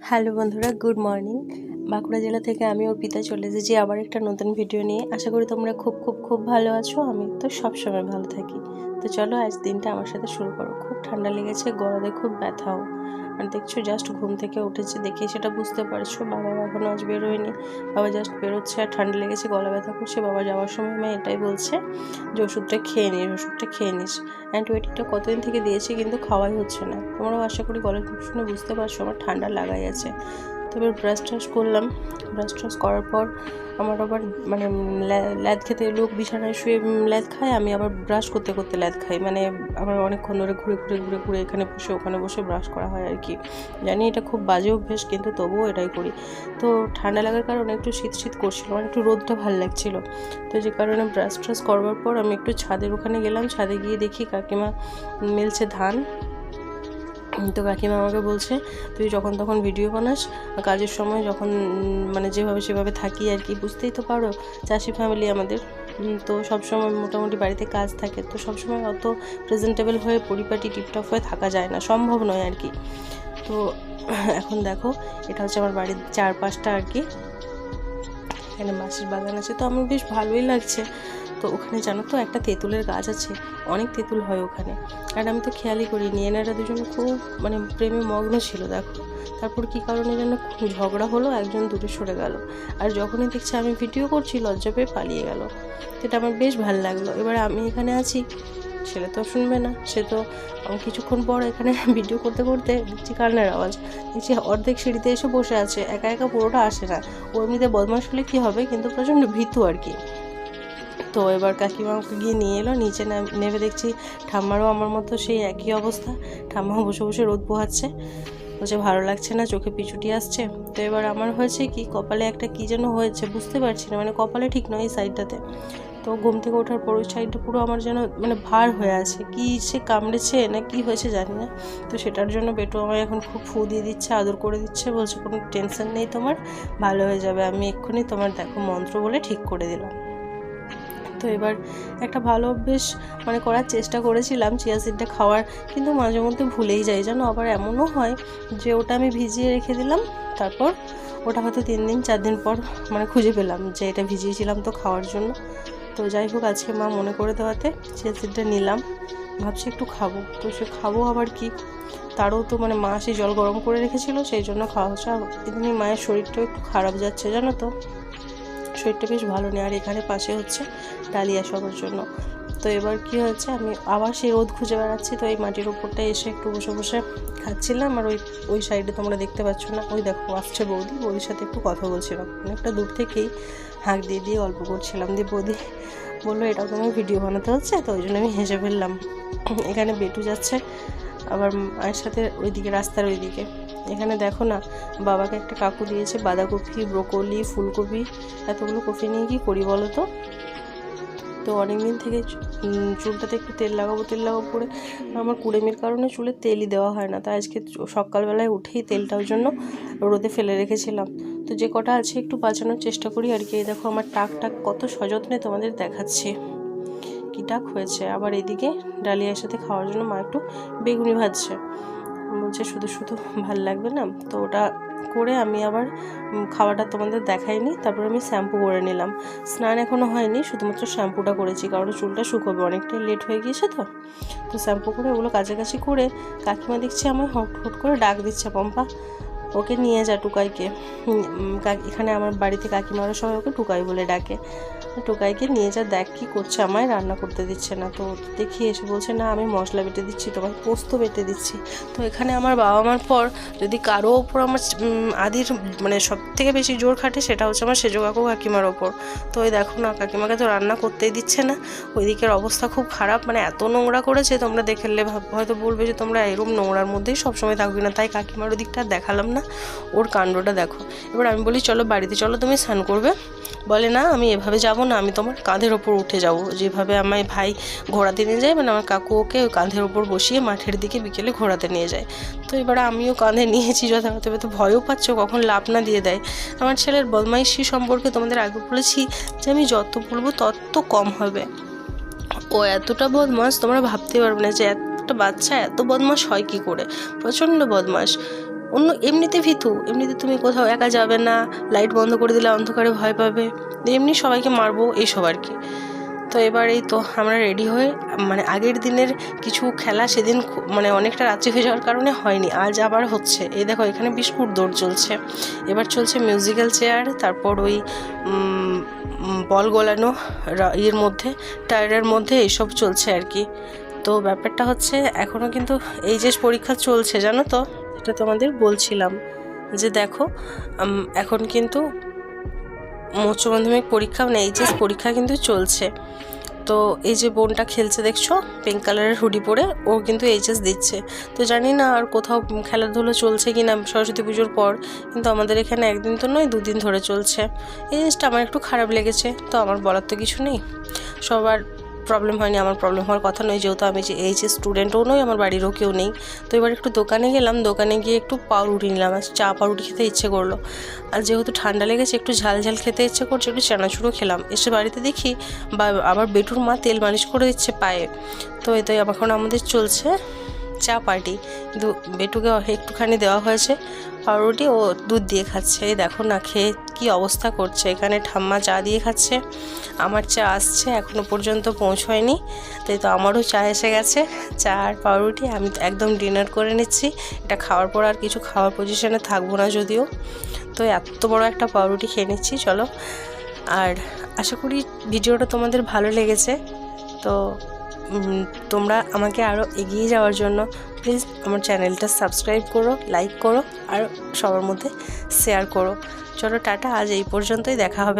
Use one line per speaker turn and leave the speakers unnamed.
Hello বন্ধুরা, good morning. Bankura জেলা থেকে আমি অর্পিতা চলে এসেছি আবার একটা নতুন ভিডিও নিয়ে। আশা করি তোমরা খুব ভালো আছো। আমি তো সবসময় ভালো থাকি। তো চলো আজ দিনটা আমার সাথে শুরু করো। খুব ঠান্ডা লেগেছে, গলাতে খুব ব্যথাও। আর দেখছো জাস্ট ঘুম থেকে উঠেছি, দেখে সেটা বুঝতে পারছো। বাবা এখনও আজ বেরোয়নি, বাবা জাস্ট বেরোচ্ছে আর ঠান্ডা লেগেছে, গলা ব্যথা করছে। বাবা যাওয়ার সময় আমি এটাই বলছে যে ওষুধটা খেয়ে নিস। অ্যান্টিবায়োটিকটা কতদিন থেকে দিয়েছি কিন্তু খাওয়াই হচ্ছে না। তোমরাও আশা করি গলার শুনে বুঝতে পারছো আমার ঠান্ডা লাগাই আছে। তবে ব্রাশ ট্রাশ করলাম। ব্রাশ ট্রাশ করার পর আমার আবার মানে ল্যাদ খেতে, লোক বিছানায় শুয়ে ল্যাদ খায়, আমি আবার ব্রাশ করতে ল্যাদ খাই। মানে আমার অনেকক্ষণ ধরে ঘুরে এখানে বসে ওখানে বসে ব্রাশ করা হয় আর কি। জানি এটা খুব বাজে অভ্যেস, কিন্তু তবুও এটাই করি। তো ঠান্ডা লাগার কারণে একটু শীত করছিল, মানে একটু রোদটা ভালো লাগছিল। তো যে কারণে ব্রাশ ট্রাশ করবার পর আমি একটু ছাদের ওখানে গেলাম। ছাদে গিয়ে দেখি কাকিমা মেলছে ধান। তো কাকিমা আমাকে বলছে, তুই যখন তখন ভিডিও বানাস, কাজের সময় যখন মানে যেভাবে সেভাবে থাকি আর কি, বুঝতেই তো পারো চাষি ফ্যামিলি আমাদের। তো সবসময় মোটামুটি বাড়িতে কাজ থাকে, তো সবসময় অত প্রেজেন্টেবল হয়ে পরিপাটি টিপটপ হয়ে থাকা যায় না, সম্ভব নয় আর কি। তো এখন দেখো, এটা হচ্ছে আমার বাড়ির চারপাশটা আর কি। এখানে মাছের বাগান আছে, তো আমার বেশ ভালোই লাগছে। তো ওখানে জানো তো একটা তেঁতুলের গাছ আছে, অনেক তেঁতুল হয় ওখানে। আর আমি তো খেয়ালই করিনি, এনারা দুজন খুব মানে প্রেমে মগ্ন ছিল। দেখো তারপর কী কারণে যেন ঝগড়া হলো, একজন দূরে সরে গেল। আর যখনই দেখছি আমি ভিডিও করছি, লজ্জা পেয়ে পালিয়ে গেল। এটা আমার বেশ ভালো লাগলো। এবার আমি এখানে আছি, ছেলে তো শুনবে না, সে তো কিছুক্ষণ পর এখানে ভিডিও করতে দেখছি কান্নার আওয়াজ। দেখছি অর্ধেক সিঁড়িতে এসে বসে আছে, একা একা পুরোটা আসে না। ও এমনিতে বদমাশ হলে কী হবে, কিন্তু প্রচণ্ড ভীতু আর কি। তো এবার কাকিমা আমাকে গিয়ে নিয়ে এলো, নিচে নেমে দেখছি ঠাম্মারও আমার মতো সেই একই অবস্থা। ঠাম্মা বসে রোদ পোহাচ্ছে, বলছে ভালো লাগছে না, চোখে পিছুটি আসছে। তো এবার আমার হয়েছে কি, কপালে একটা কী যেন হয়েছে, বুঝতে পারছি না, মানে কপালে ঠিক নয়, এই সাইডটাতে। তো ঘুম থেকে ওঠার পর ওই সাইডটা পুরো আমার যেন মানে ভার হয়ে আছে, কি সে কামড়েছে না কি হয়েছে জানি না। তো সেটার জন্য বেটু আমায় এখন খুব ফু দিয়ে দিচ্ছে, আদর করে দিচ্ছে, বলছে কোনো টেনশন নেই তোমার, ভালো হয়ে যাবে, আমি এক্ষুনি তোমার দেখো মন্ত্র বলে ঠিক করে দিলাম। তো এবার একটা ভালো অভ্যেস মানে করার চেষ্টা করেছিলাম, চিয়া সিডটা খাওয়ার, কিন্তু মাঝে মধ্যে ভুলেই যাই জানো। আবার এমনও হয় যে ওটা আমি ভিজিয়ে রেখে দিলাম, তারপর ওটা হয়তো 3 দিন 4 দিন পর মানে খুঁজে পেলাম যে এটা ভিজিয়েছিলাম তো খাওয়ার জন্য। তো যাই হোক, আজকে মা মনে করে দেওয়াতে চিয়া সিডটা নিলাম, ভাবছি একটু খাবো। তো সে খাবো আবার কি, তারও তো মানে মা সেই জল গরম করে রেখেছিল, সেই জন্য খাওয়া হচ্ছে। আর এমনি মায়ের শরীরটাও একটু খারাপ যাচ্ছে জানো তো, শরীরটা বেশ ভালো নেই। আর এখানে পাশে হচ্ছে ডালিয়া সবার জন্য। তো এবার কি হয়েছে, আমি আবার সেই রোদ খুঁজে বেড়াচ্ছি। তো এই মাটির ওপরটায় এসে একটু বসে খাচ্ছিলাম। আর ওই সাইডে তোমরা দেখতে পাচ্ছ না, ওই দেখো আসছে বৌদির সাথে একটু কথা বলছিলাম, অনেকটা দূর থেকেই হাঁক দিয়ে গল্প করছিলাম। দিয়ে বৌদি বললো এটাও তোমার ভিডিও বানাতে হচ্ছে, তো ওই জন্য আমি হেসে ফেললাম। এখানে বেটু যাচ্ছে আবার মায়ের সাথে ওইদিকে, রাস্তার ওইদিকে। এখানে দেখো না, বাবাকে একটা কাকু দিয়েছে বাঁধাকপি, ব্রোকলি, ফুলকপি, এতগুলো কপি নিয়ে কী করি বলো তো। তো অনেক দিন থেকে চুলটাতে একটু তেল লাগাবো করে আমার কুড়েমির কারণে চুলে তেলই দেওয়া হয় না। তাই আজকে সকালবেলায় উঠেই তেলটা ওই জন্য রোদে ফেলে রেখেছিলাম। তো যে কটা আছে একটু বাঁচানোর চেষ্টা করি আর কি। দেখো আমার টাক কত সযত্নে তোমাদের দেখাচ্ছি, কী টাক হয়েছে। আবার এদিকে ডালিয়ার সাথে খাওয়ার জন্য মা একটু বেগুনি ভাজছে, বলছে শুধু ভাল লাগবে না। তো ওটা করে আমি আবার খাওয়াটা তোমাদের দেখাইনি। তারপর আমি শ্যাম্পু করে নিলাম। স্নান এখনও হয়নি, শুধুমাত্র শ্যাম্পুটা করেছি, কারণ চুলটা শুকোবে, অনেকটাই লেট হয়ে গিয়েছে। তো শ্যাম্পু করে ওগুলো কাছাকাছি করে কাকিমা দেখছি আমার হট করে ডাক দিচ্ছে, পম্পা ওকে নিয়ে যা টুকাইকে। এখানে আমার বাড়িতে কাকিমারা সবাই ওকে টুকাই বলে ডাকে। টোকাইকে নিয়ে যা, দেখ কী করছে, আমায় রান্না করতে দিচ্ছে না। তো দেখি এসে বলছে না আমি মশলা বেটে দিচ্ছি, তোমার পোস্ত বেটে দিচ্ছি। তো এখানে আমার বাবা মার পর যদি কারো ওপর আমার আদির মানে সব থেকে বেশি জোর খাটে, সেটা হচ্ছে আমার সেজো কাকু কাকিমার ওপর। তো ওই দেখো না, কাকিমাকে তো রান্না করতেই দিচ্ছে না। ওই দিকের অবস্থা খুব খারাপ, মানে এত নোংরা করেছে, তোমরা দেখলে হয়তো বলবে যে তোমরা এরকম নোংরার মধ্যেই সবসময় থাকবে না। তাই কাকিমার ওদিকটা দেখালাম না, ওর কাণ্ডটা দেখো। এবার আমি বলি চলো বাড়িতে চলো, তুমি স্নান করবে। বলে না আমি এভাবে যাব না, আমি তোমার কাঁধের ওপর উঠে যাব, যেভাবে আমায় ভাই ঘোরাতে নিয়ে যায়, মানে আমার কাকু ওকে ওই কাঁধের ওপর বসিয়ে মাঠের দিকে বিকেলে ঘোরাতে নিয়ে যায়। তো এবার আমিও কাঁধে নিয়েছি যথাযথ, তো ভয়ও পাচ্ছ কখন লাভ না দিয়ে দেয়। আমার ছেলের বদমাইশি সম্পর্কে তোমাদের আগে বলেছি যে আমি যত বলবো তত কম হবে। ও এতটা বদমাস তোমরা ভাবতে পারবে না, যে একটা বাচ্চা এত বদমাস হয় কি করে, প্রচণ্ড বদমাস। এমনিতে ভীতু, এমনিতে তুমি কোথাও একা যাবে না, লাইট বন্ধ করে দিলে অন্ধকারে ভয় পাবে, এমনি সবাইকে মারবো এইসব আর কি। তো এবার এই তো আমরা রেডি হয়ে মানে আগের দিনের কিছু খেলা সেদিন মানে অনেকটা রাত্রি হয়ে যাওয়ার কারণে হয়নি, আজ আবার হচ্ছে। এই দেখো এখানে বিস্কুট দৌড় চলছে, এবার চলছে মিউজিক্যাল চেয়ার, তারপর ওই বল গোলানো ইয়ের মধ্যে, টায়ারের মধ্যে এইসব চলছে আর কি। তো ব্যাপারটা হচ্ছে এখনও কিন্তু এইচএস পরীক্ষা চলছে জানো তো, এটা তোমাদের বলছিলাম যে দেখো এখন কিন্তু উচ্চ মাধ্যমিক পরীক্ষা মানে এইচএস পরীক্ষা কিন্তু চলছে। তো এই যে বোনটা খেলছে দেখছো পিঙ্ক কালারের হুডি পরে, ও কিন্তু এইচএস দিচ্ছে। তো জানি না আর কোথাও খেলাধুলো চলছে কি না সরস্বতী পুজোর পর, কিন্তু আমাদের এখানে একদিন তো নয় 2 দিন ধরে চলছে। এই জিনিসটা আমার একটু খারাপ লেগেছে, তো আমার বলার তো কিছু নেই, সবার প্রবলেম হয়নি, আমার প্রবলেম হওয়ার কথা নয়, যেহেতু আমি যে এইচএস স্টুডেন্টও নই, আমার বাড়িরও কেউ নেই। তো এবার একটু দোকানে গেলাম, দোকানে গিয়ে একটু পাউরুটি নিলাম, আর চা পাউরুটি খেতে ইচ্ছে করলো। আর যেহেতু ঠান্ডা লেগেছে একটু ঝাল ঝাল খেতে ইচ্ছে করছে, একটু চানাচুরও খেলাম। এসে বাড়িতে দেখি আবার বেটুর মা তেল মালিশ করে দিচ্ছে পায়ে। তো এটাই এখন আমাদের চলছে চা পার্টি, কিন্তু বেটুকে একটুখানি দেওয়া হয়েছে পাউরুটি, ও দুধ দিয়ে খাচ্ছে। এই দেখো না খেয়ে কি অবস্থা করছে। এখানে ঠাম্মা চা দিয়ে খাচ্ছে, আমার চা আসছে, এখনও পর্যন্ত পৌঁছয়নি। তাই তো আমারও চা এসে গেছে, চা আর পাউরুটি। আমি তো একদম ডিনার করে নিচ্ছি, এটা খাওয়ার পর আর কিছু খাওয়ার পজিশনে থাকবো না যদিও। তো এত বড় একটা পাউরুটি খেয়ে নিচ্ছি চলো। আর আশা করি ভিডিওটা তোমাদের ভালো লেগেছে। তো তোমরা আমাকে আরও এগিয়ে যাওয়ার জন্য প্লিজ আমার চ্যানেলটা সাবস্ক্রাইব করো, লাইক করো, আর সবার মধ্যে শেয়ার করো। চলো টাটা, আজ এই পর্যন্তই, দেখা হবে।